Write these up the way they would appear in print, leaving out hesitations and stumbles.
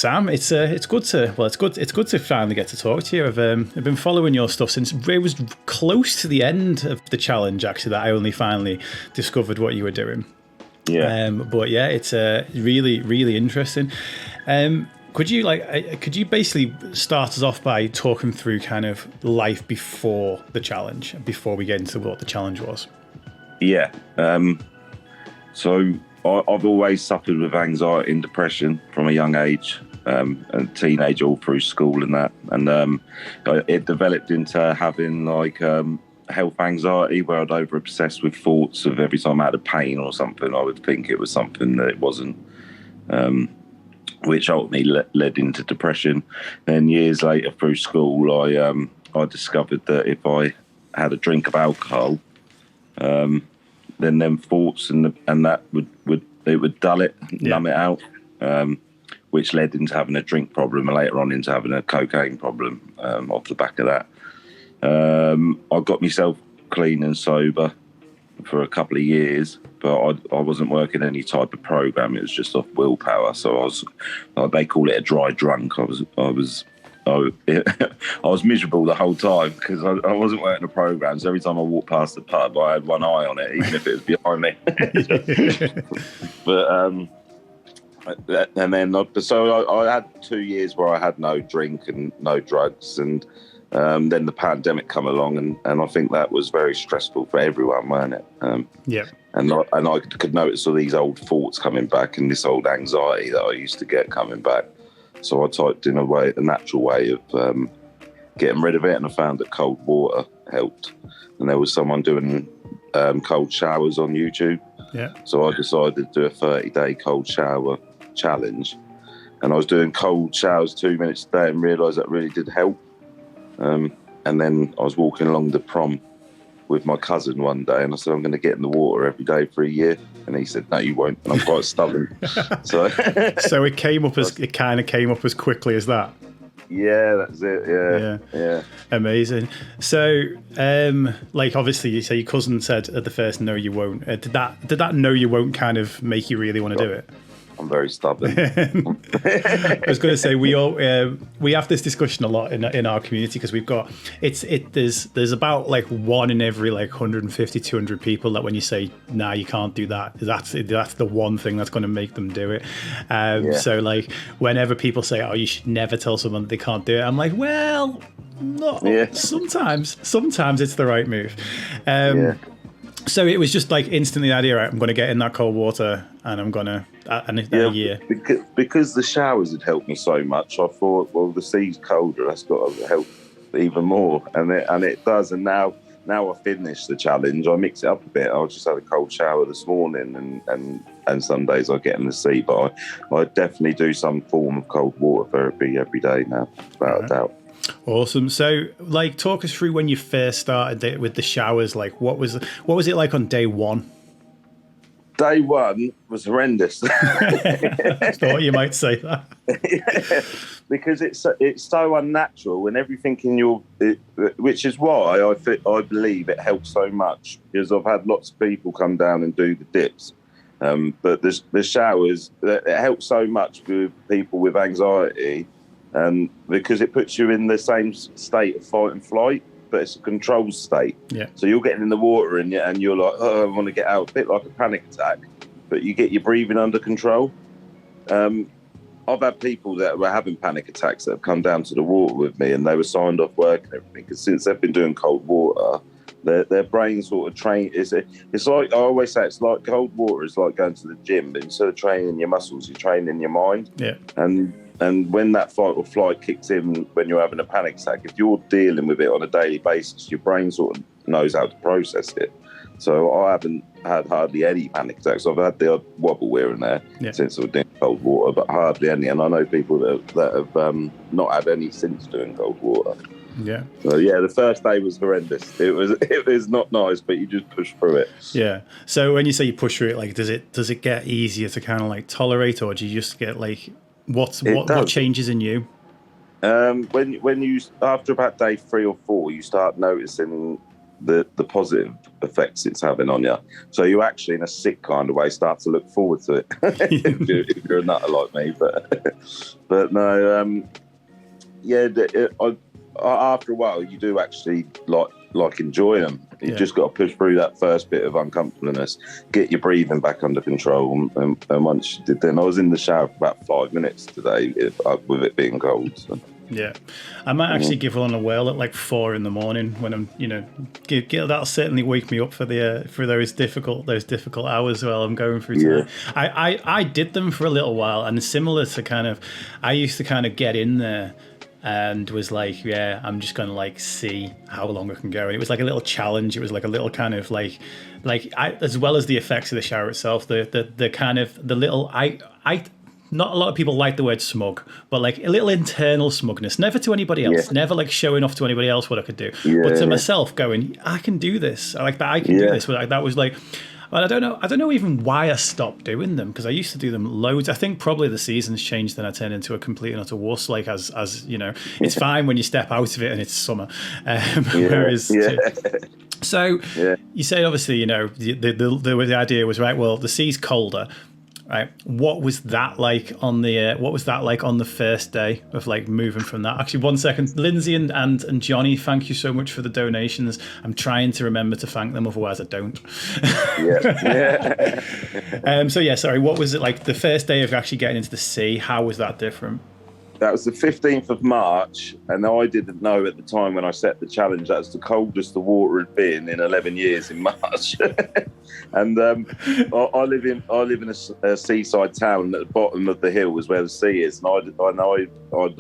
Sam, it's good to finally get to talk to you. I've been following your stuff since it was close to the end of the challenge, actually, that I only finally discovered what you were doing. Yeah. But yeah, it's really, really interesting. Could you basically start us off by talking through kind of life before the challenge, before we get into what the challenge was? Yeah. So I've always suffered with anxiety and depression from a young age, and teenage all through school and that. And it developed into having health anxiety, where I'd over obsess with thoughts of every time I had a pain or something, I would think it was something that it wasn't, which ultimately led into depression. Then years later through school, I discovered that if I had a drink of alcohol, then them thoughts and that would dull it, numb it out, which led into having a drink problem and later on into having a cocaine problem off the back of that. I got myself clean and sober for a couple of years, but I wasn't working any type of program. It was just off willpower. So they call it a dry drunk. I was miserable the whole time because I wasn't working a program. So every time I walked past the pub, I had one eye on it, even if it was behind me. I had 2 years where I had no drink and no drugs, and then the pandemic come along, and I think that was very stressful for everyone, wasn't it? Yeah. And I could notice all these old thoughts coming back and this old anxiety that I used to get coming back. So I typed in a natural way of getting rid of it, and I found that cold water helped. And there was someone doing cold showers on YouTube. Yeah. So I decided to do a 30-day cold shower challenge. And I was doing cold showers 2 minutes a day and realised that really did help. And then I was walking along the prom with my cousin one day, and I said, I'm going to get in the water every day for a year. And he said, no, you won't. And I'm quite stubborn. So it kind of came up as quickly as that. Yeah, that's it. Yeah. Amazing. So, obviously, you say your cousin said at the first, no, you won't. Did that no, you won't kind of make you really want to do it? I'm very stubborn. I was going to say we have this discussion a lot in our community, because we've got there's about one in every 150 200 people that when you say nah, you can't do that, that's the one thing that's going to make them do it. So whenever people say, oh, you should never tell someone that they can't do it, I'm like, well, no. Yeah. Sometimes it's the right move. So it was just instantly the idea, right, I'm going to get in that cold water and I'm going to, a year. Because the showers had helped me so much, I thought, well, the sea's colder, that's got to help even more. And it does. And now I finished the challenge, I mix it up a bit. I just had a cold shower this morning, and some days I get in the sea, but I definitely do some form of cold water therapy every day now, without a doubt. Awesome. So, talk us through when you first started with the showers. What was it like on day one? Day one was horrendous. I thought you might say that. Yeah, because it's so unnatural, and everything in which is why I believe it helps so much, because I've had lots of people come down and do the dips. But the showers, it helps so much with people with anxiety. Because it puts you in the same state of fight and flight, but it's a controlled state. Yeah. So you're getting in the water and you're like, oh, I want to get out, a bit like a panic attack, but you get your breathing under control. I've had people that were having panic attacks that have come down to the water with me, and they were signed off work and everything, because since they've been doing cold water, their brain sort of train. It's like, I always say, it's like cold water is like going to the gym, but instead of training your muscles, you're training your mind. Yeah. And when that fight or flight kicks in when you're having a panic attack, if you're dealing with it on a daily basis, your brain sort of knows how to process it. So I haven't had hardly any panic attacks. I've had the odd wobble here and there since I've been cold water, but hardly any. And I know people that have not had any since doing cold water. Yeah. So the first day was horrendous. It was not nice, but you just push through it. Yeah. So when you say you push through it, does it get easier to kind of tolerate, or do you just get what changes in you? When you after about day 3 or 4, you start noticing the positive effects it's having on you. So you actually, in a sick kind of way, start to look forward to it if you're a nutter like me. But no, after a while, you do actually like enjoy them. You just got to push through that first bit of uncomfortableness, get your breathing back under control. And once you did, then I was in the shower for about 5 minutes today with it being cold. So. Yeah, I might actually give one a whirl at like 4 a.m. when I'm, that'll certainly wake me up for those difficult hours while I'm going through tonight. Yeah. I did them for a little while, and similar to I used to kind of get in there and was like, I'm just gonna like see how long I can go. And it was like a little challenge. It was like a little kind of like as well as the effects of the shower itself, the kind of the little not a lot of people like the word smug, but like a little internal smugness, never to anybody else, never like showing off to anybody else what I could do, but to myself going, I can do this. I like that. I can do this. Like, that was like, well, I don't know even why I stopped doing them, because I used to do them loads. I think probably the seasons changed and I turned into a complete and utter wuss. Like as you know, it's fine when you step out of it and it's summer. Whereas. So you say obviously, the idea was right. Well, the sea's colder. Right. What was that like on the first day of like moving from that? Actually, 1 second. Lindsay and Johnny, thank you so much for the donations. I'm trying to remember to thank them, otherwise I don't. Sorry. What was it like the first day of actually getting into the sea? How was that different? That was the 15th of March, and I didn't know at the time when I set the challenge that was the coldest the water had been in 11 years in March. And I live in a seaside town at the bottom of the hill is where the sea is, and I know I'd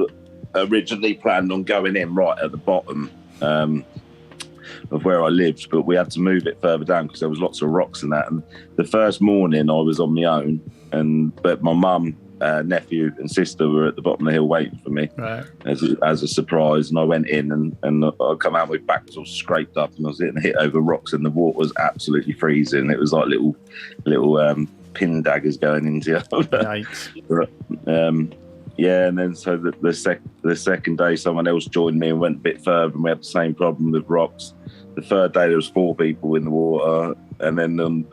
originally planned on going in right at the bottom of where I lived, but we had to move it further down because there was lots of rocks and that. And the first morning I was on my own, but my mum, nephew and sister were at the bottom of the hill waiting for me as a surprise, and I went in and I come out, my back was all scraped up and I was getting hit over rocks and the water was absolutely freezing. It was like little pin daggers going into you. And then so the second day someone else joined me and went a bit further, and we had the same problem with rocks. The third day there was 4 people in the water, and then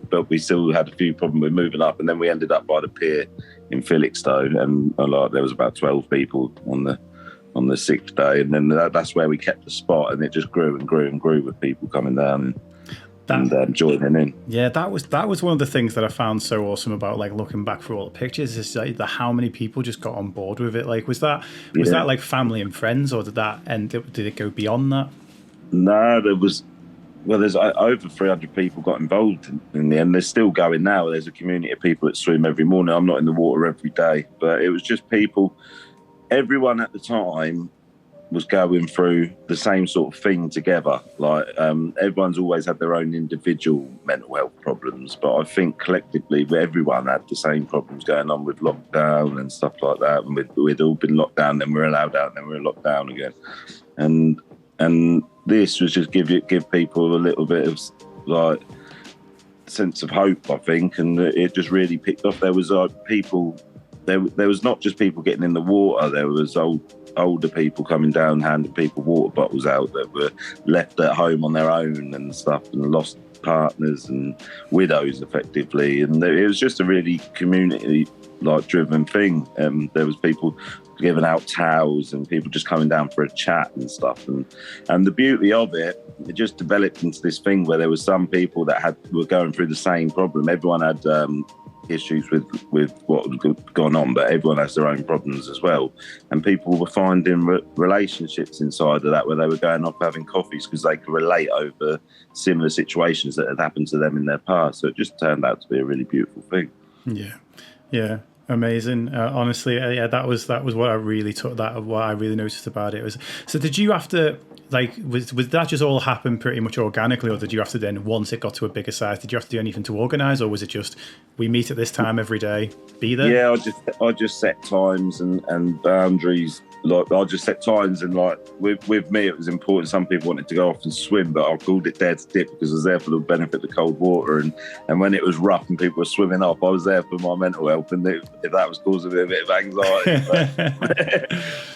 but we still had a few problems with moving up, and then we ended up by the pier in Phillips, and there was about 12 people on the 6th day, and then that's where we kept the spot, and it just grew and grew and grew with people coming down and joining in. Yeah, that was one of the things that I found so awesome about like looking back through all the pictures, is like how many people just got on board with it. Like was that like family and friends, or did it go beyond that? No, there's over 300 people got involved in the end. They're still going now. There's a community of people that swim every morning. I'm not in the water every day, but it was just people. Everyone at the time was going through the same sort of thing together. Like everyone's always had their own individual mental health problems, but I think collectively everyone had the same problems going on with lockdown and stuff like that. And we'd all been locked down, then we're allowed out, then we're locked down again. And this was just give people a little bit of like sense of hope, I think, and it just really picked off. There was people. There was not just people getting in the water. There was older people coming down, handing people water bottles out that were left at home on their own and stuff, and lost partners and widows effectively. And it was just a really community like driven thing. There was people giving out towels and people just coming down for a chat and stuff. And the beauty of it just developed into this thing where there were some people that were going through the same problem. Everyone had issues with what was going on, but everyone has their own problems as well. And people were finding relationships inside of that, where they were going off having coffees because they could relate over similar situations that had happened to them in their past. So it just turned out to be a really beautiful thing. Yeah. Amazing. Honestly, that was what I really took. What I really noticed about it was. So did you have to was that just all happen pretty much organically, or did you have to then, once it got to a bigger size, did you have to do anything to organise, or was it just we meet at this time every day, be there? Yeah, I just set times and boundaries. Like I just set times, and like with me, it was important. Some people wanted to go off and swim, but I called it dare to dip because I was there for the benefit of the cold water. And when it was rough and people were swimming off, I was there for my mental health. And if that was causing me a bit of anxiety.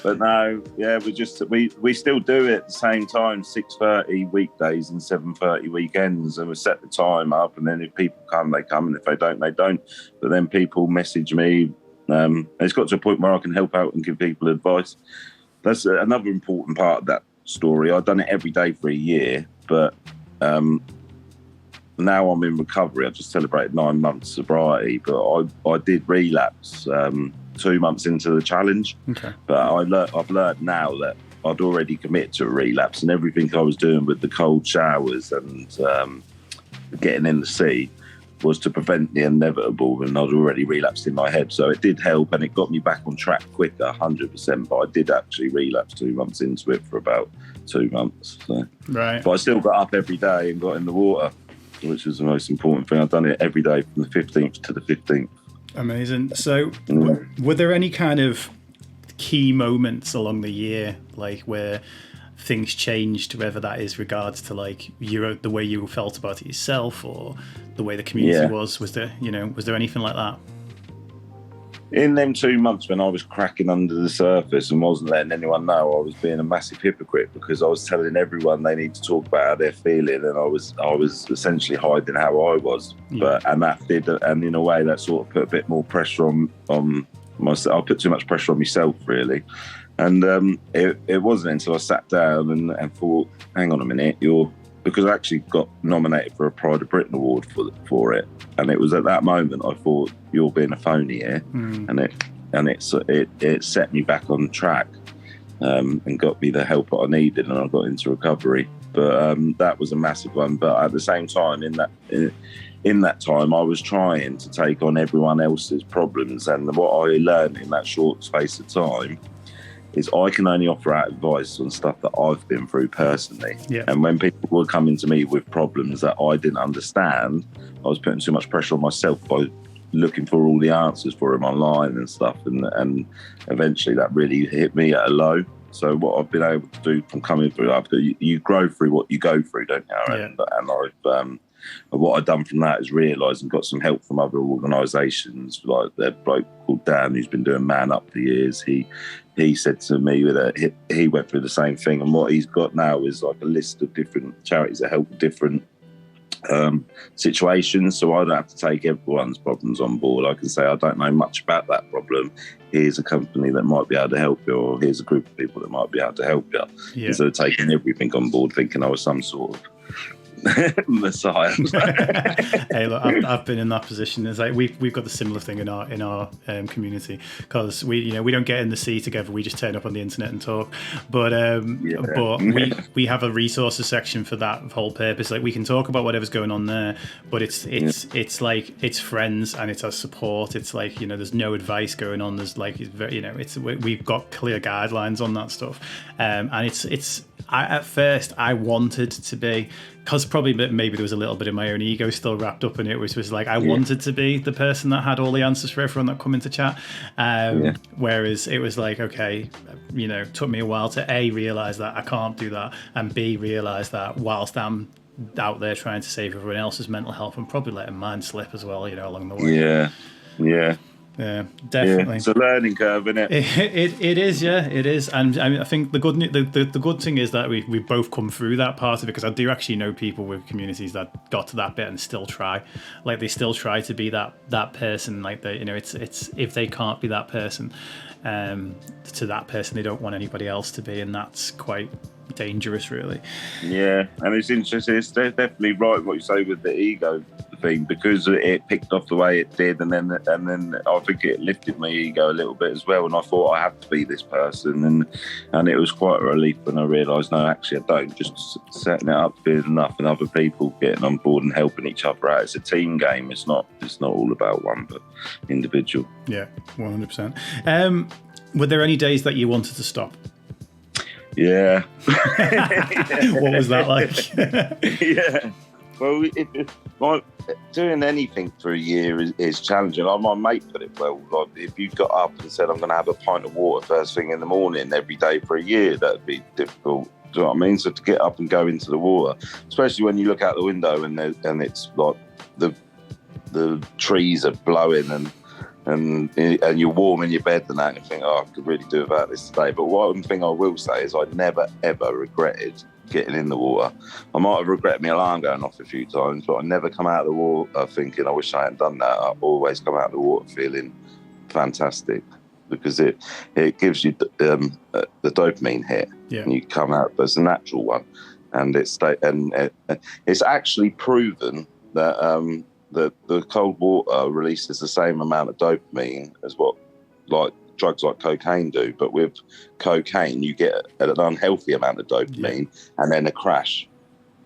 But no, yeah, we still do it at the same time, 6:30 weekdays and 7:30 weekends, and we set the time up, and then if people come, they come, and if they don't, they don't. But then people message me. It's got to a point where I can help out and give people advice. That's another important part of that story. I've done it every day for a year, but now I'm in recovery. I just celebrated 9 months sobriety, but I did relapse 2 months into the challenge. Okay. But I've learned now that I'd already committed to a relapse, and everything I was doing with the cold showers and getting in the sea was to prevent the inevitable, and I'd already relapsed in my head. So it did help, and it got me back on track quicker, 100%. But I did actually relapse 2 months into it for about 2 months. So. Right. But I still got up every day and got in the water, which is the most important thing. I've done it every day from the 15th to the 15th. Amazing. So were there any kind of key moments along the year, like where things changed, whether that is regards to like the way you felt about it yourself or the way the community was there anything like that? In them 2 months when I was cracking under the surface and wasn't letting anyone know, I was being a massive hypocrite, because I was telling everyone they need to talk about how they're feeling, and I was essentially hiding how I was. Yeah. And in a way that sort of put a bit more pressure on myself. I put too much pressure on myself, really. And it wasn't until I sat down and thought, hang on a minute, because I actually got nominated for a Pride of Britain award for it, and it was at that moment I thought, you're being a phony here, and it set me back on track, and got me the help that I needed, and I got into recovery. But that was a massive one. But at the same time, in that time, I was trying to take on everyone else's problems, and what I learned in that short space of time is I can only offer out advice on stuff that I've been through personally. Yeah. And when people were coming to me with problems that I didn't understand, I was putting too much pressure on myself by looking for all the answers for them online and stuff. And eventually that really hit me at a low. So what I've been able to do from coming through, you grow through what you go through, don't you? Yeah. And what I've done from that is realise and got some help from other organisations, like their bloke called Dan, who's been doing Man Up for years. He said to me that he went through the same thing, and what he's got now is like a list of different charities that help with different situations. So I don't have to take everyone's problems on board. I can say, I don't know much about that problem. Here's a company that might be able to help you, or here's a group of people that might be able to help you. Yeah. Instead of taking everything on board, thinking I was some sort of Messiah. Hey, look, I've been in that position. It's like we've got the similar thing in our community, because we don't get in the sea together. We just turn up on the internet and talk. But we have a resources section for that whole purpose. Like, we can talk about whatever's going on there, but it's like it's friends and it's our support. It's like, there's no advice going on. There's like, we've got clear guidelines on that stuff, and at first I wanted to be, because probably maybe there was a little bit of my own ego still wrapped up in it, which was like I wanted to be the person that had all the answers for everyone that come into chat. Whereas it was like, okay, took me a while to A, realise that I can't do that, and B, realise that whilst I'm out there trying to save everyone else's mental health, I'm probably letting mine slip as well, along the way. Yeah, definitely. Yeah, it's a learning curve, isn't it? It is, yeah, it is. And I think the good thing is that we both come through that part of it, because I do actually know people with communities that got to that bit and still try. Like, they still try to be that person. Like, it's if they can't be that person, to that person, they don't want anybody else to be, and that's quite dangerous, really. Yeah, and it's interesting. It's definitely right what you say with the ego thing, because it picked off the way it did, and then I think it lifted my ego a little bit as well, and I thought I have to be this person, and it was quite a relief when I realised, no, actually I don't. Just setting it up, being enough, and other people getting on board and helping each other out. It's a team game. It's not all about one, but individual. Yeah, 100%. Were there any days that you wanted to stop? Yeah. What was that like? Yeah. Well, doing anything for a year is challenging. Like, my mate put it well. Like, if you got up and said, I'm going to have a pint of water first thing in the morning every day for a year, that'd be difficult. Do you know what I mean? So to get up and go into the water, especially when you look out the window and it's like the trees are blowing and and you're warm in your bed and that, and you think, oh, I could really do without this today. But one thing I will say is I never, ever regretted getting in the water. I might have regretted my alarm going off a few times, but I never come out of the water thinking, I wish I hadn't done that. I always come out of the water feeling fantastic, because it gives you the dopamine hit, and you come out. But it's a natural one, and it's actually proven that the cold water releases the same amount of dopamine as what drugs like cocaine do. But with cocaine, you get an unhealthy amount of dopamine and then a crash.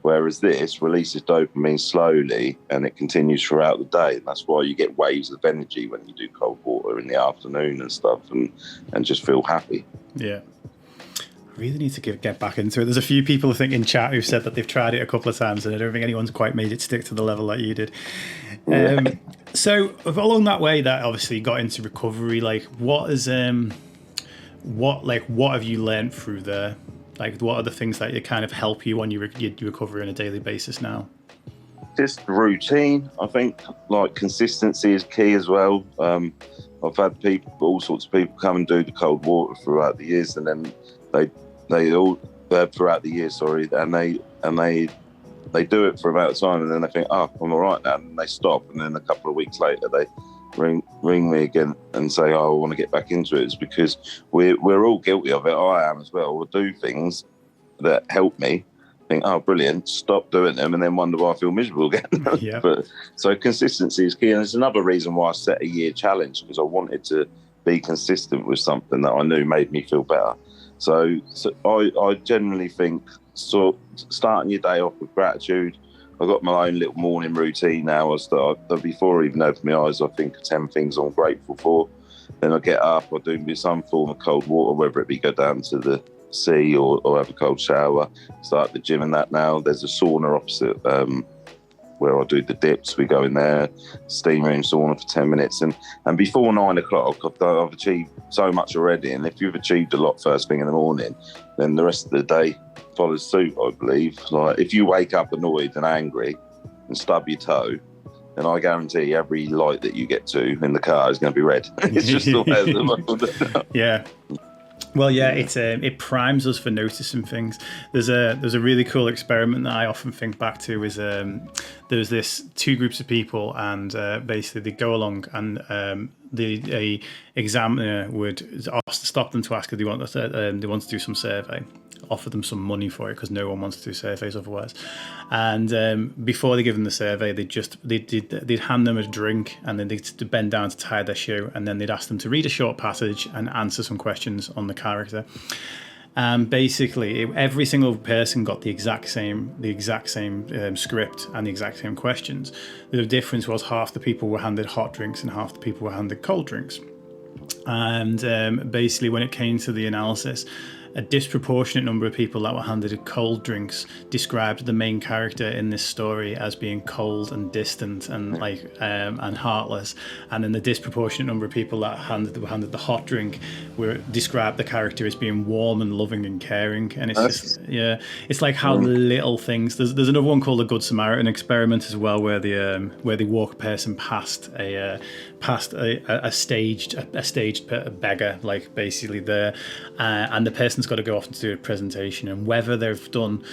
Whereas this releases dopamine slowly and it continues throughout the day. And that's why you get waves of energy when you do cold water in the afternoon and stuff, and just feel happy. Yeah. I really need to get back into it. There's a few people, I think, in chat who've said that they've tried it a couple of times, and I don't think anyone's quite made it stick to the level that you did. So along that way, that obviously got into recovery. Like, what have you learned through there? Like, what are the things that kind of help you on your recovery on a daily basis now? Just routine. I think like consistency is key as well. I've had all sorts of people come and do the cold water throughout the years, and then they all throughout the year, and they do it for about a time, and then they think, oh, I'm all right now, and they stop, and then a couple of weeks later they ring me again and say, oh, I want to get back into it. It's because we're all guilty of it. I am as well. We'll do things that help me, think, oh, brilliant, stop doing them, and then wonder why I feel miserable again. But so consistency is key, and it's another reason why I set a year challenge, because I wanted to be consistent with something that I knew made me feel better. So I generally think, starting your day off with gratitude. I've got my own little morning routine now. Before I even open my eyes, I think of 10 things I'm grateful for. Then I get up, I do some form of cold water, whether it be go down to the sea or have a cold shower. Start the gym and that now. There's a sauna opposite where I do the dips. We go in there, steam room sauna for 10 minutes. And before 9 o'clock, I've achieved so much already. And if you've achieved a lot first thing in the morning, then the rest of the day follows suit, I believe. Like, if you wake up annoyed and angry and stub your toe, then I guarantee every light that you get to in the car is going to be red. It's just the way of the world. Yeah. Well, yeah, it primes us for noticing things. There's a really cool experiment that I often think back to. Is there's this two groups of people, and basically they go along, and the examiner would stop them to ask if they want to do some survey, offer them some money for it, because no one wants to do surveys otherwise. And before they give them the survey, they'd hand them a drink, and then they'd bend down to tie their shoe, and then they'd ask them to read a short passage and answer some questions on the character. And basically, every single person got the exact same script and the exact same questions. The difference was half the people were handed hot drinks and half the people were handed cold drinks. And basically, when it came to the analysis, a disproportionate number of people that were handed cold drinks described the main character in this story as being cold and distant and and heartless, and then the disproportionate number of people that were handed the hot drink described the character as being warm and loving and caring. And it's it's like how little things. There's another one called the Good Samaritan experiment as well, where they walk a person past a staged beggar, like basically there, and the person's got to go off and do a presentation, and whether they've done,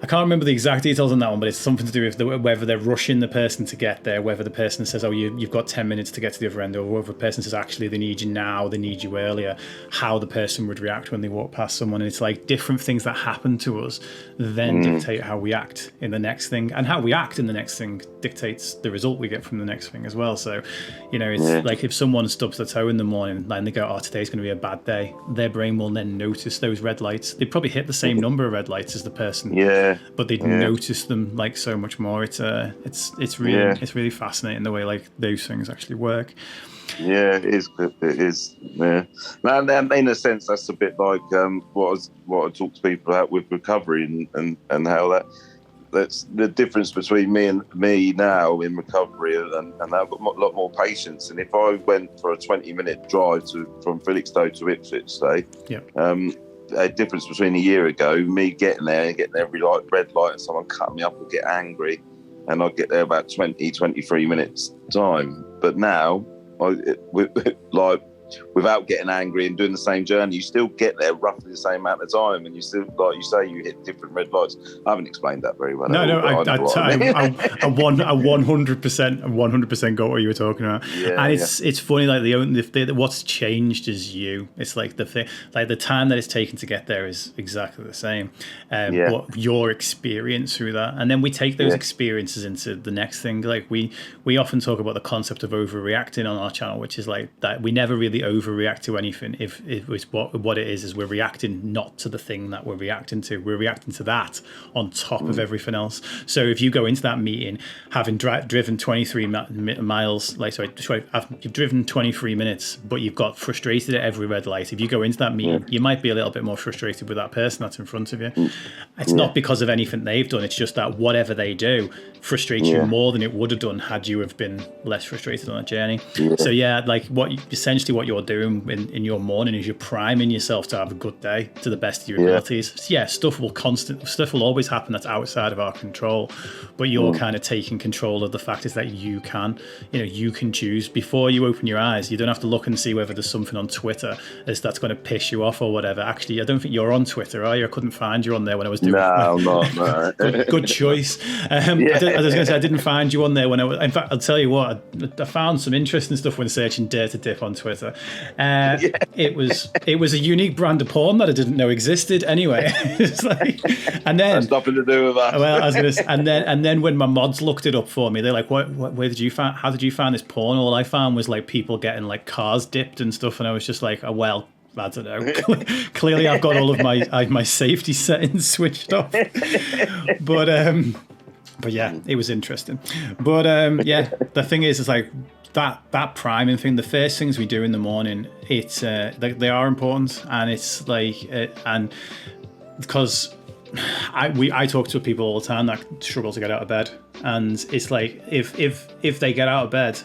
I can't remember the exact details on that one, but it's something to do with whether they're rushing the person to get there, whether the person says, oh, you've got 10 minutes to get to the other end, or whether the person says, actually, they need you now, they need you earlier, how the person would react when they walk past someone. And it's like different things that happen to us then dictate how we act in the next thing, and how we act in the next thing dictates the result we get from the next thing as well. So, it's like if someone stubs their toe in the morning and they go, oh, today's going to be a bad day, their brain will then notice those red lights. They'd probably hit the same number of red lights as the person, but they'd notice them like so much more. It's really fascinating the way like those things actually work. Yeah, it is. It is. Yeah. And in a sense, that's a bit like what I talk to people about with recovery and how that's the difference between me now in recovery, and I've got a lot more patience. And if I went for a 20-minute drive from Felixstowe to Ipswich, say, a difference between a year ago, me getting every red light, and someone cut me up or get angry, and I'd get there about 20, 23 minutes time. But now like, without getting angry and doing the same journey, you still get there roughly the same amount of time, and you still, like you say, you hit different red lights. I haven't explained that very well. No, I 100% got what you were talking about. Yeah, and it's funny, like what's changed is you. It's like the thing, like the time that it's taken to get there is exactly the same. But your experience through that, and then we take those experiences into the next thing. Like we often talk about the concept of overreacting on our channel, which is like that we never really overreact to anything. If it's what it is we're reacting not to the thing that we're reacting to. We're reacting to that on top of everything else. So if you go into that meeting having driven 23 miles, you've driven 23 minutes, but you've got frustrated at every red light. If you go into that meeting, you might be a little bit more frustrated with that person that's in front of you. It's not because of anything they've done. It's just that whatever they do frustrates you more than it would have done had you have been less frustrated on a journey. So like essentially what you're doing in your morning is you're priming yourself to have a good day to the best of your abilities. Stuff will always happen that's outside of our control, but you're kind of taking control of the fact is that you can choose before you open your eyes. You don't have to look and see whether there's something on Twitter that's going to piss you off or whatever. Actually, I don't think you're on Twitter, are you? I couldn't find you on there when I was doing I'm not. No. good choice. I was going to say I didn't find you on there when in fact, I'll tell you what, I found some interesting stuff when searching Dare to Dip on Twitter. It was a unique brand of porn that I didn't know existed anyway. It's like, and then that's nothing to do with that. Well, I was gonna say, and then when my mods looked it up for me, they're like, where did you find? How did you find this porn? All I found was like people getting like cars dipped and stuff, and I was just like, oh, well, I don't know. Clearly, I've got all of my safety settings switched off. But yeah, it was interesting. But the thing is like that priming thing. The first things we do in the morning, it's they are important, and it's like and because I talk to people all the time that struggle to get out of bed, and it's like if they get out of bed,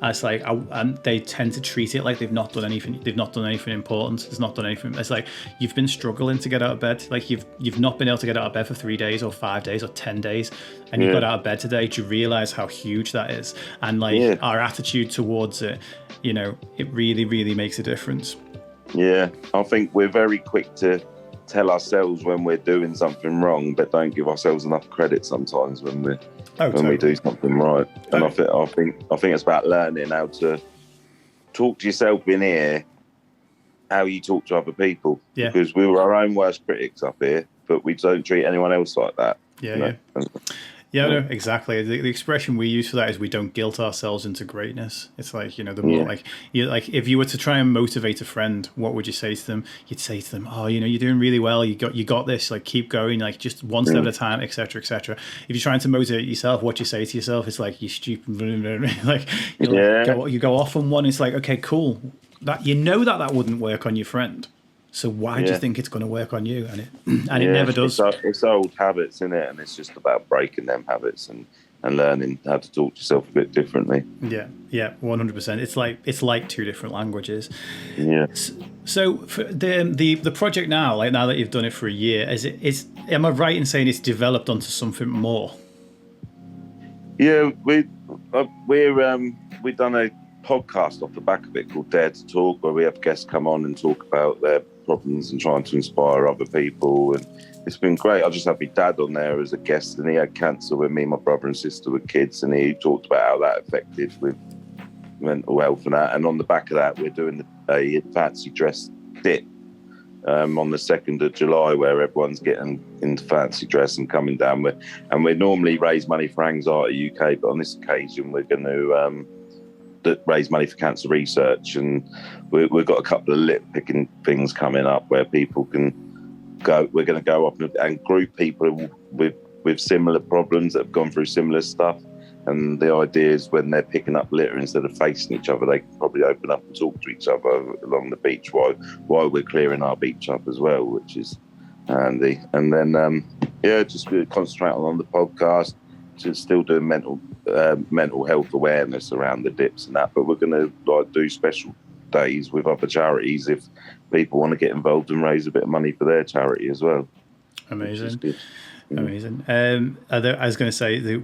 it's like and they tend to treat it like they've not done anything. They've not done anything important. It's not done anything. It's like you've been struggling to get out of bed. Like you've not been able to get out of bed for 3 days or 5 days or 10 days, and you got out of bed today. Do you realize how huge that is? And like our attitude towards it, it really, really makes a difference. Yeah, I think we're very quick to tell ourselves when we're doing something wrong, but don't give ourselves enough credit sometimes when we do something right. And I think it's about learning how to talk to yourself in here, how you talk to other people. Yeah. Because we were our own worst critics up here, but we don't treat anyone else like that. Yeah, no, exactly. The expression we use for that is we don't guilt ourselves into greatness. It's like, the more like if you were to try and motivate a friend, what would you say to them? You'd say to them, oh, you're doing really well. You got this. Like keep going. Like just one step at a time, etc., etc. If you're trying to motivate yourself, what you say to yourself is like, you stupid. Like you go off on one. It's like, okay, cool. That that wouldn't work on your friend. So why do you think it's going to work on you? And it never does. It's old habits, isn't it? And it's just about breaking them habits and learning how to talk to yourself a bit differently. Yeah, 100%. It's like two different languages. Yeah. So for the project now, like now that you've done it for a year, am I right in saying it's developed onto something more? Yeah, we've done a podcast off the back of it called Dare to Talk, where we have guests come on and talk about their problems and trying to inspire other people, and it's been great. I just had my dad on there as a guest, and he had cancer when me and my brother and sister were kids, and he talked about how that affected with mental health and that. And on the back of that, we're doing a fancy dress dip on the 2nd of July, where everyone's getting into fancy dress and coming down with, and we normally raise money for Anxiety UK, but on this occasion we're going to raise money for cancer research, and we've got a couple of lip picking things coming up where people can go. We're going to go up and group people with similar problems that have gone through similar stuff, and the idea is when they're picking up litter, instead of facing each other, they can probably open up and talk to each other along the beach while we're clearing our beach up as well, which is handy. And then just really concentrate on the podcast, to still doing mental health awareness around the dips and that, but we're going to do special days with other charities if people want to get involved and raise a bit of money for their charity as well. Amazing. I was going to say,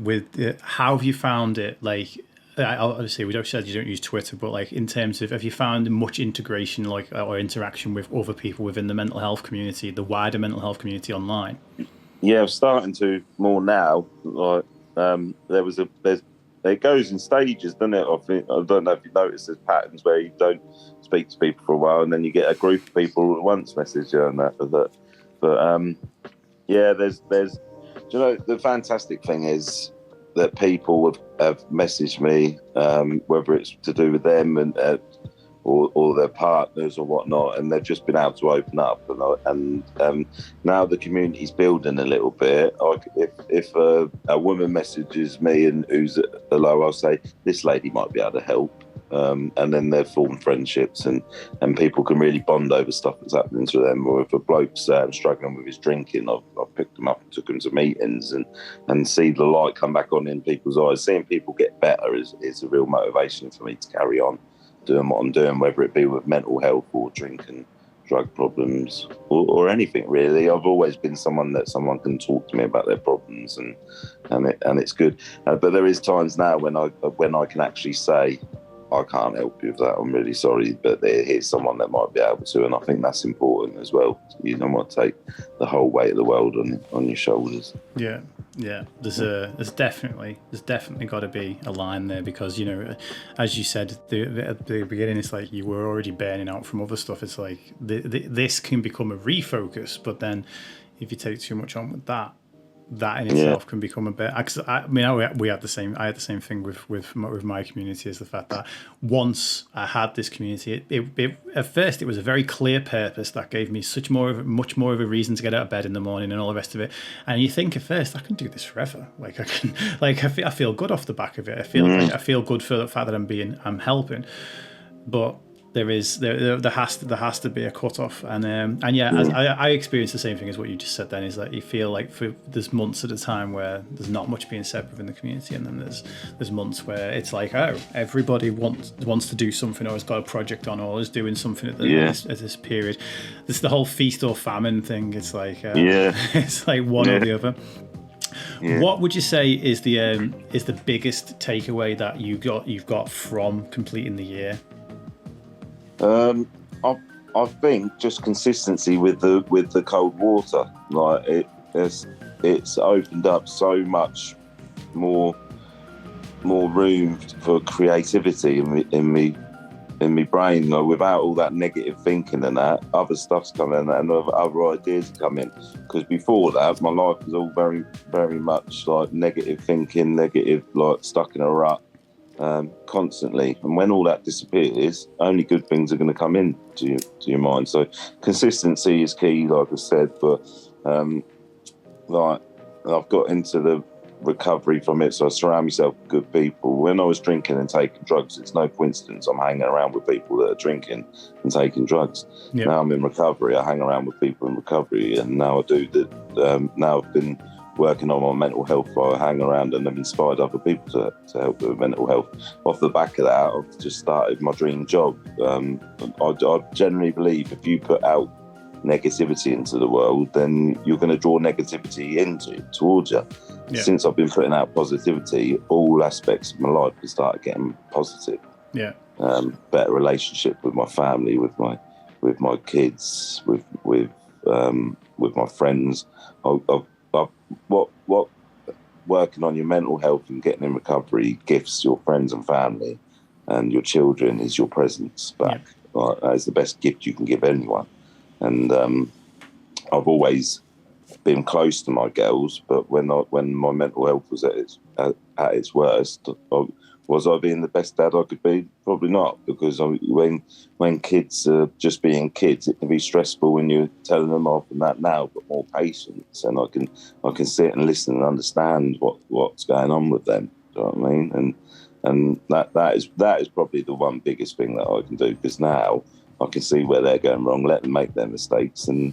how have you found it? Like, obviously we don't said you don't use Twitter, but like in terms of, have you found much integration like or interaction with other people within the mental health community, the wider mental health community online? Yeah, I'm starting to more now. Like it goes in stages, doesn't it? I don't know if you notice there's patterns where you don't speak to people for a while, and then you get a group of people all at once message you and that. But yeah, there's. Do you know the fantastic thing is that people have messaged me, whether it's to do with them and or their partners or whatnot, and they've just been able to open up. And now the community's building a little bit. If a woman messages me and who's hello, I'll say this lady might be able to help. And then they've formed friendships and people can really bond over stuff that's happening to them. Or if a bloke's struggling with his drinking, I've picked him up and took him to meetings and see the light come back on in people's eyes. Seeing people get better is a real motivation for me to carry on doing what I'm doing, whether it be with mental health or drink and drug problems or anything really. I've always been someone that someone can talk to me about their problems and it's good. But there is times now when I can actually say, I can't help you with that. I'm really sorry, but here's someone that might be able to, and I think that's important as well. You don't want to take the whole weight of the world on your shoulders. Yeah. There's definitely got to be a line there because, you know, as you said at the beginning, it's like you were already burning out from other stuff. It's like this can become a refocus, but then if you take too much on with that in itself can become a bit. I mean, we had the same. I had the same thing with my community. Is the fact that once I had this community, it at first it was a very clear purpose that gave me much more of a reason to get out of bed in the morning and all the rest of it. And you think at first I can do this forever. Like I can, like I feel good off the back of it. I feel good for the fact that I'm helping, but. There has to be a cutoff, and yeah, I experienced the same thing as what you just said. Then is that you feel like there's months at a time where there's not much being said within the community, and then there's months where it's like, oh, everybody wants to do something, or has got a project on, or is doing something at this period. This is the whole feast or famine thing. It's like it's like one or the other. Yeah. What would you say is the biggest takeaway that you've got from completing the year? I think just consistency with the cold water. Like it's opened up so much more room for creativity in me brain. Like, without all that negative thinking and that, other stuff's coming and other ideas come in. Because before that, my life was all very, very much like negative thinking, negative, like stuck in a rut. Constantly, and when all that disappears, only good things are going to come in to your mind. So consistency is key, like I said. But like I've got into the recovery from it, so I surround myself with good people. When I was drinking and taking drugs, it's no coincidence I'm hanging around with people that are drinking and taking drugs. Yep. Now I'm in recovery, I hang around with people in recovery, and now I do that. Now I've been working on my mental health, I hang around and have inspired other people to help with mental health. Off the back of that, I've just started my dream job. I generally believe if you put out negativity into the world, then you're going to draw negativity towards you. Yeah. Since I've been putting out positivity, all aspects of my life have started getting positive. Yeah. Better relationship with my family, with my kids, with my friends. What working on your mental health and getting in recovery gifts your friends and family and your children is your presence back. Yeah. That is the best gift you can give anyone. And I've always been close to my girls, but when my mental health was at its worst, was I being the best dad I could be? Probably not, because when kids are just being kids, it can be stressful when you're telling them off and that now, but more patience, and I can sit and listen and understand what's going on with them. Do you know what I mean? And that is probably the one biggest thing that I can do, because now I can see where they're going wrong, let them make their mistakes, and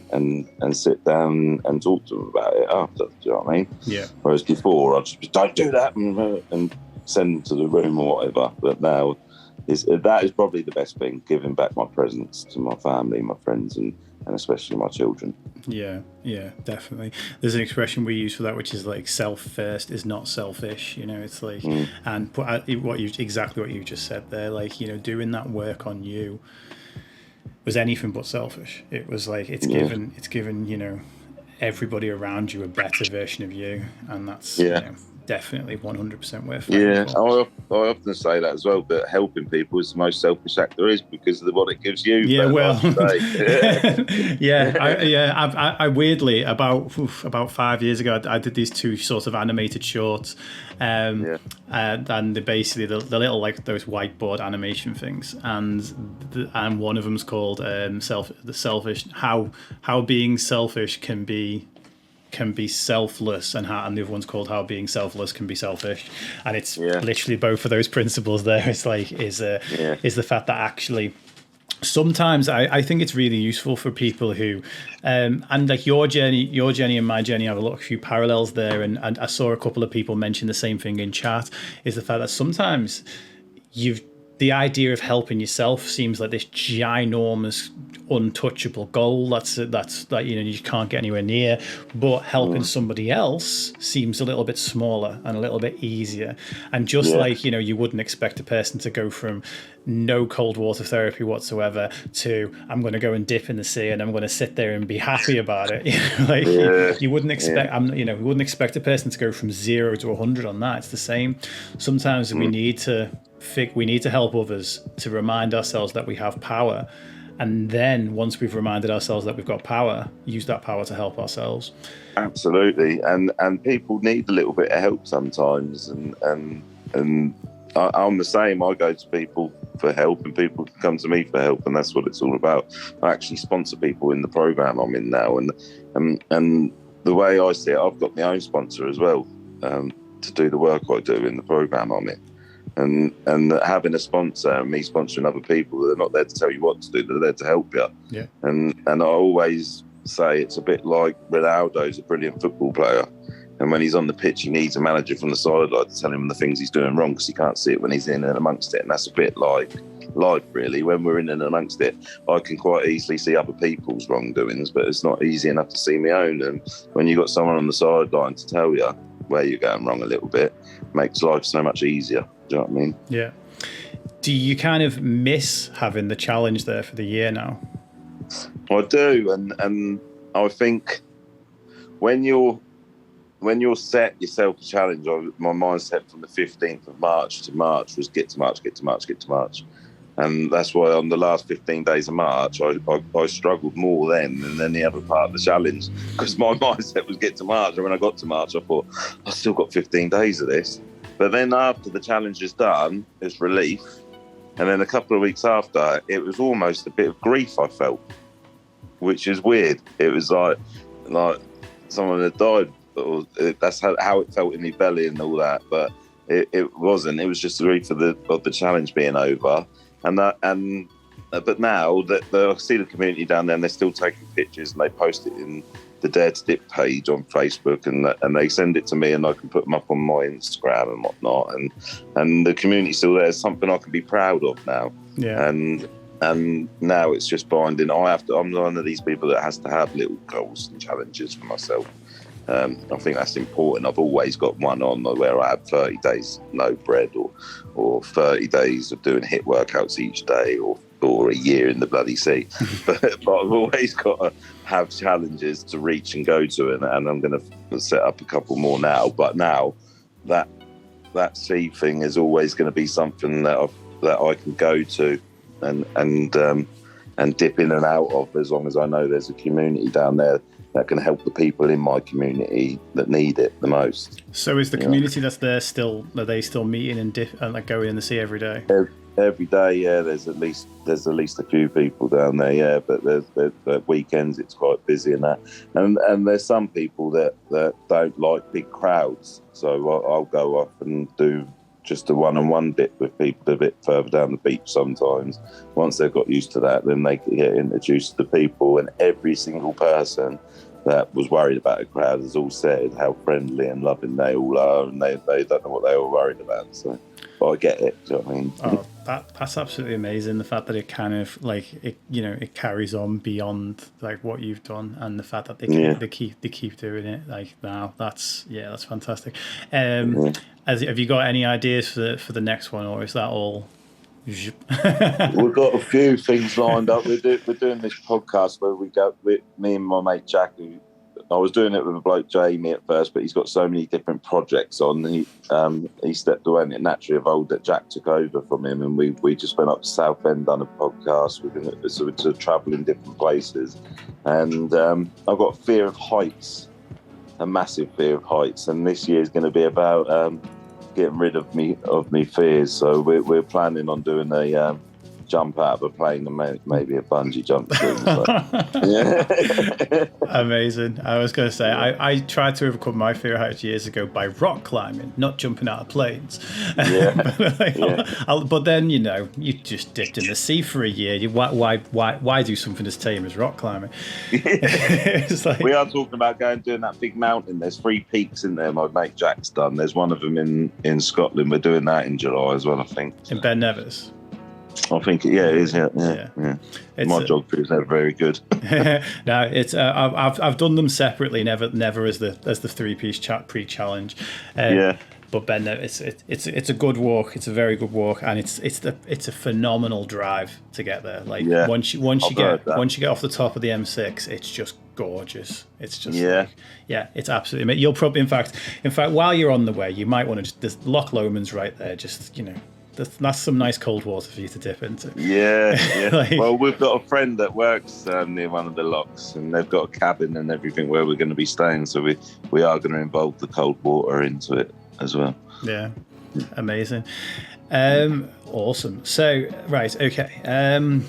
sit down and talk to them about it after. Do you know what I mean? Yeah. Whereas before, I'd just be, don't do that, and send them to the room or whatever. But now that is probably the best thing, giving back my presence to my family, my friends, and especially my children. Yeah, definitely. There's an expression we use for that, which is like self first is not selfish. It's like, and exactly what you just said there, like, doing that work on you was anything but selfish. It was like, it's given, everybody around you a better version of you. And that's, definitely 100% worth fighting for. I often say that as well, that helping people is the most selfish act there is because of what it gives you. Yeah, well, I weirdly, about 5 years ago, I did these 2 sort of animated shorts, and they're basically the little, like, those whiteboard animation things, and one of them's called how being selfish can be selfless, and the other one's called how being selfless can be selfish, and it's literally both of those principles there. It's like is the fact that actually sometimes I think it's really useful for people who and like your journey and my journey have a few parallels there, and I saw a couple of people mention the same thing in chat, is the fact that sometimes the idea of helping yourself seems like this ginormous, untouchable goal that's you can't get anywhere near, but helping somebody else seems a little bit smaller and a little bit easier. And just like you wouldn't expect a person to go from no cold water therapy whatsoever to I'm going to go and dip in the sea and I'm going to sit there and be happy about it. You wouldn't expect we wouldn't expect a person to go from 0 to 100 on that. It's the same. Sometimes we need to help others to remind ourselves that we have power, and then once we've reminded ourselves that we've got power, use that power to help ourselves. Absolutely, and people need a little bit of help sometimes, and I'm the same. I go to people for help, and people come to me for help, and that's what it's all about. I actually sponsor people in the program I'm in now, and the way I see it, I've got my own sponsor as well, to do the work I do in the program I'm in. And having a sponsor and me sponsoring other people, they're not there to tell you what to do, they're there to help you. Yeah. And I always say it's a bit like Ronaldo's a brilliant football player, and when he's on the pitch he needs a manager from the sideline to tell him the things he's doing wrong, because he can't see it when he's in and amongst it. And that's a bit like life, really. When we're in and amongst it, I can quite easily see other people's wrongdoings, but it's not easy enough to see my own. And when you've got someone on the sideline to tell you where you're going wrong a little bit, it makes life so much easier. Do you know what I mean? Yeah. Do you kind of miss having the challenge there for the year now? I do, and I think when you're set yourself a challenge, my mindset from the 15th of March to March was get to March. And that's why on the last 15 days of March, I struggled more then than any other part of the challenge, because my mindset was get to March. And when I got to March, I thought, I've still got 15 days of this. But then after the challenge is done, it's relief. And then a couple of weeks after, it was almost a bit of grief I felt, which is weird. It was like someone had died. That's how it felt in my belly and all that. But it wasn't. It was just the grief of the challenge being over. But now that I see the community down there, and they're still taking pictures, and they post it in the Dare to Dip page on Facebook, and they send it to me, and I can put them up on my Instagram and whatnot, and the community's still there. It's something I can be proud of now. Yeah. And now it's just binding. I'm one of these people that has to have little goals and challenges for myself. I think that's important. I've always got one on where I have 30 days no bread, or 30 days of doing HIIT workouts each day, or a year in the bloody sea. but I've always got to have challenges to reach and go to, and I'm going to set up a couple more now. But now that sea thing is always going to be something that I can go to and dip in and out of, as long as I know there's a community down there that can help the people in my community that need it the most. So is the community that's there still, are they still meeting and like going in the sea every day? Every day, yeah. There's at least a few people down there, yeah. But there's weekends it's quite busy and that. And there's some people that don't like big crowds. So I'll go up and do just a one-on-one dip with people a bit further down the beach sometimes. Once they've got used to that, then they can get introduced to the people, and every single person that was worried about a crowd has all said how friendly and loving they all are, and they don't know what they were worried about. So but I get it. Do you know what I mean? Oh, that's absolutely amazing. The fact that it kind of like it, it carries on beyond like what you've done, and the fact that they keep doing it. Like now, that's fantastic. Have you got any ideas for the next one, or is that all? We've got a few things lined up. We're doing this podcast where we go with me and my mate Jack. Who I was doing it with a bloke Jamie at first, but he's got so many different projects on. He stepped away, and it naturally evolved that Jack took over from him, and we just went up to Southend, done a podcast. We're to travel in different places, and I've got a fear of heights, a massive fear of heights, and this year is going to be about getting rid of me fears. So we're planning on doing a jump out of a plane and maybe a bungee jump soon. Amazing. I was going to say I tried to overcome my fear of heights years ago by rock climbing, not jumping out of planes. But then you just dipped in the sea for a year. Why do something as tame as rock climbing? It's like, we are talking about doing that big mountain. There's 3 peaks in there. My mate Jack's done. There's one of them in Scotland. We're doing that in July as well, I think. In Ben Nevis. I think it is. Yeah. My geography is never very good. No, it's I've done them separately, never as the 3-piece pre-challenge. But Ben, it's a good walk. It's a very good walk, and it's a phenomenal drive to get there. Like once you get off the top of the M6, it's just gorgeous. It's just it's absolutely. You'll probably in fact while you're on the way, you might want to just. There's Loch Lomond's right there. Just That's some nice cold water for you to dip into. Yeah. Well, we've got a friend that works near one of the locks, and they've got a cabin and everything where we're going to be staying. So we are going to involve the cold water into it as well. Yeah, amazing. Awesome. So, right, okay.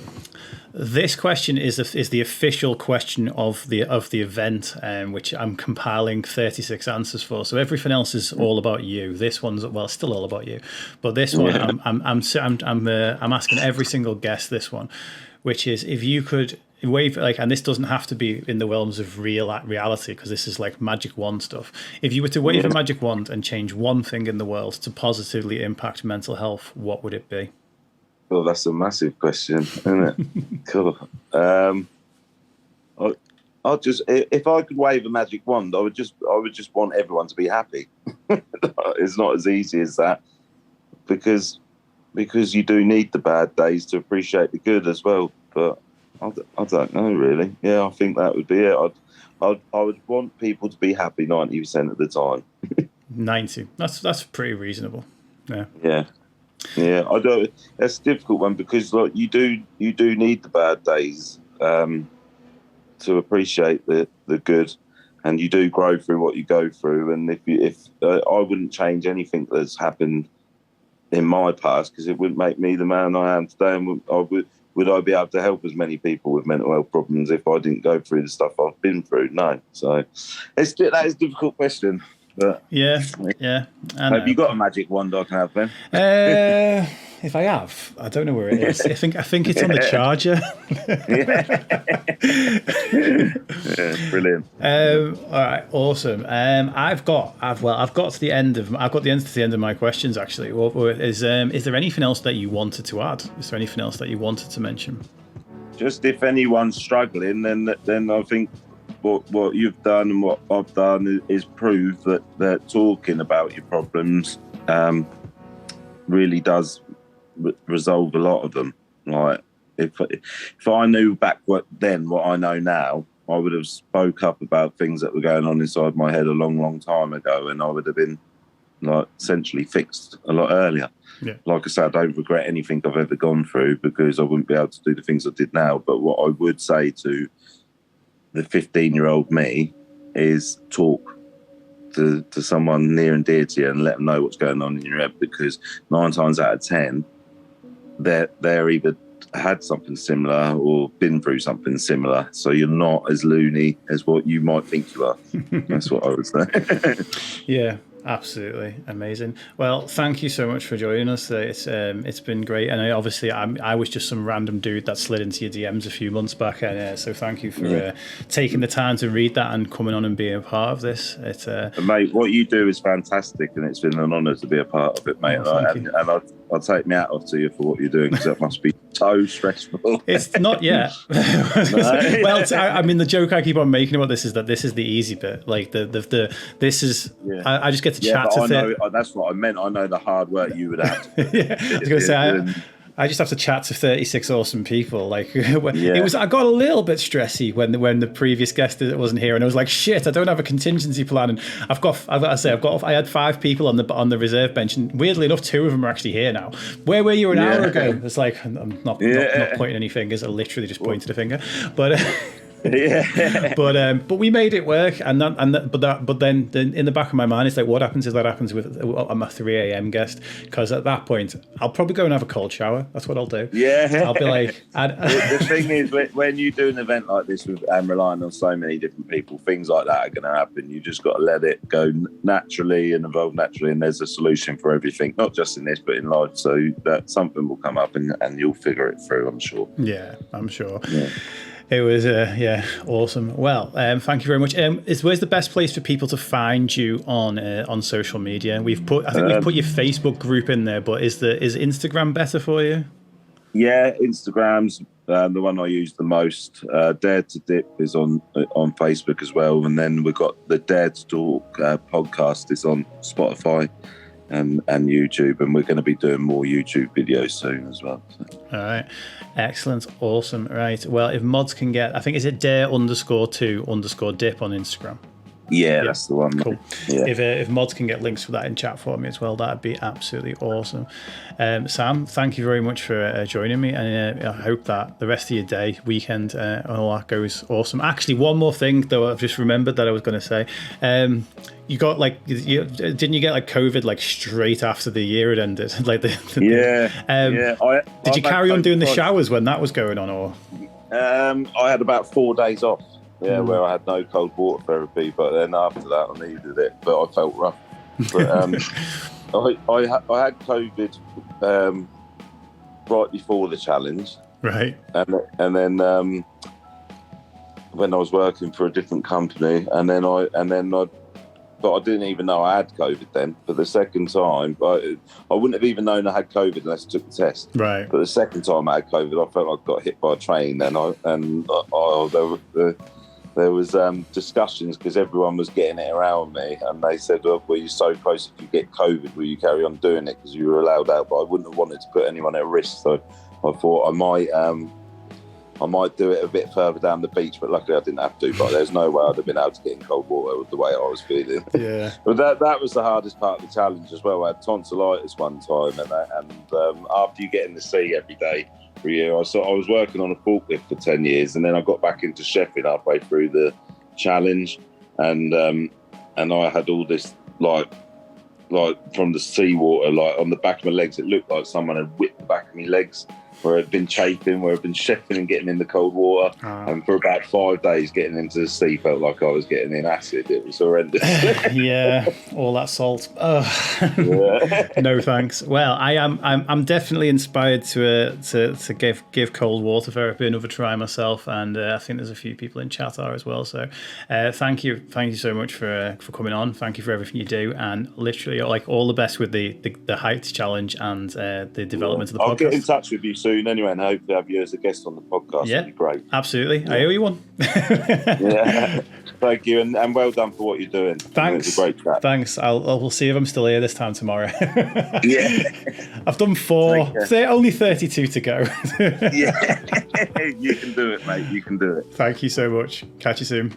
This question is the official question of the event, which I'm compiling 36 answers for. So everything else is all about you. This one's still all about you, but this one I'm asking every single guest this one, which is if you could wave and this doesn't have to be in the realms of reality because this is like magic wand stuff. If you were to wave a magic wand and change one thing in the world to positively impact mental health, what would it be? Well, that's a massive question, isn't it? Cool. I'll just, if I could wave a magic wand, I would just want everyone to be happy. It's not as easy as that, because you do need the bad days to appreciate the good as well. But I don't know really. Yeah, I think that would be it. I would want people to be happy 90% of the time. 90. That's pretty reasonable. Yeah. Yeah, I don't. That's a difficult one because you do need the bad days to appreciate the good, and you do grow through what you go through. And if I wouldn't change anything that's happened in my past because it wouldn't make me the man I am today. And would I be able to help as many people with mental health problems if I didn't go through the stuff I've been through? No. So that is a difficult question. But yeah. Have you got a magic wand I can have then? If I have, I don't know where it is. I think it's on the charger. Yeah, brilliant. All right, awesome. I've got to the end of my questions actually. Is there anything else that you wanted to add? Is there anything else that you wanted to mention? Just if anyone's struggling, then I think what you've done and what I've done is prove that talking about your problems really does resolve a lot of them. Like if I knew back what I know now, I would have spoke up about things that were going on inside my head a long time ago, and I would have been essentially fixed a lot earlier. Yeah. Like I said, I don't regret anything I've ever gone through because I wouldn't be able to do the things I did now. But what I would say to the 15-year-old me is talk to someone near and dear to you and let them know what's going on in your head, because 9 times out of 10 they're either had something similar or been through something similar, so you're not as loony as what you might think you are. That's what I would say. Yeah, Absolutely amazing. Well, thank you so much for joining us. It's been great, and I was just some random dude that slid into your DMs a few months back, and so thank you for taking the time to read that and coming on and being a part of this. It's mate, what you do is fantastic, and it's been an honour to be a part of it, mate. And I'll take my hat off to you for what you're doing, because that must be so stressful. It's not yet. Well, I mean, the joke I keep on making about this is that this is the easy bit. Like this is I just get to chat to. That's what I meant. I know the hard work you would have. Yeah, I was going to say. I just have to chat to 36 awesome people. Like it was, I got a little bit stressy when the previous guest wasn't here, and I was like, shit, I don't have a contingency plan. And I had 5 people on the reserve bench, and weirdly enough, 2 of them are actually here now. Where were you an hour ago? It's like I'm not pointing any fingers. I literally just pointed a finger, but. But we made it work, but then in the back of my mind, it's like, what happens if that happens with my 3 a.m. guest? Because at that point, I'll probably go and have a cold shower. That's what I'll do. Yeah, I'll be like. The thing is, when you do an event like this and relying on so many different people, things like that are going to happen. You just got to let it go naturally and evolve naturally, and there's a solution for everything, not just in this but in life. So that something will come up, and you'll figure it through, I'm sure. Yeah, I'm sure. Yeah. It was, awesome. Well, thank you very much. Where's the best place for people to find you on social media? I think we've put your Facebook group in there, but is Instagram better for you? Yeah, Instagram's the one I use the most. Dare to Dip is on Facebook as well, and then we've got the Dare to Talk podcast is on Spotify and YouTube, and we're going to be doing more YouTube videos soon as well. So. All right, excellent, awesome. Right, well, if mods can get, I think, is it dare_to_dip on Instagram? Yeah, that's the one. Cool. Yeah. If mods can get links for that in chat for me as well, that'd be absolutely awesome. Sam, thank you very much for joining me, and I hope that the rest of your day, weekend, and all that goes awesome. Actually, one more thing though, I've just remembered that I was going to say. You got didn't you get like COVID like straight after the year had ended? Like Did you carry on doing the showers when that was going on, or? I had about 4 days off. Yeah, where I had no cold water therapy, but then after that I needed it, but I felt rough. But I had COVID right before the challenge, right, and then when I was working for a different company, but I didn't even know I had COVID then. For the second time, I wouldn't have even known I had COVID unless I took the test. Right. But the second time I had COVID, I felt like I got hit by a train, there was discussions because everyone was getting it around me, and they said, "Well, you're so close. If you get COVID, will you carry on doing it? Because you were allowed out." But I wouldn't have wanted to put anyone at risk, so I thought I might do it a bit further down the beach. But luckily, I didn't have to. But there's no way I'd have been able to get in cold water with the way I was feeling. Yeah. But that was the hardest part of the challenge as well. I had tonsillitis one time, and after you get in the sea every day. For a year, I was working on a forklift for 10 years, and then I got back into chefing halfway through the challenge, and I had all this like from the seawater, like on the back of my legs, it looked like someone had whipped the back of my legs where I'd been chafing, where I'd been chefing and getting in the cold water, and for about 5 days getting into the sea felt like I was getting in acid. It was horrendous. Yeah, all that salt. Oh. Yeah. No thanks. Well, I'm definitely inspired to give cold water therapy another try myself, and I think there's a few people in chat are as well. So thank you so much for coming on. Thank you for everything you do, and literally like all the best with the heights challenge and the development of the podcast. I'll get in touch with you soon anyway, and I hope to have you as a guest on the podcast. Yeah, that'd be great. Absolutely. I owe you one. Yeah, thank you, and well done for what you're doing. Thanks. It was a great chat. Thanks. We'll see if I'm still here this time tomorrow. Yeah, I've done 4. Only 32 to go. Yeah, you can do it, mate. You can do it. Thank you so much. Catch you soon.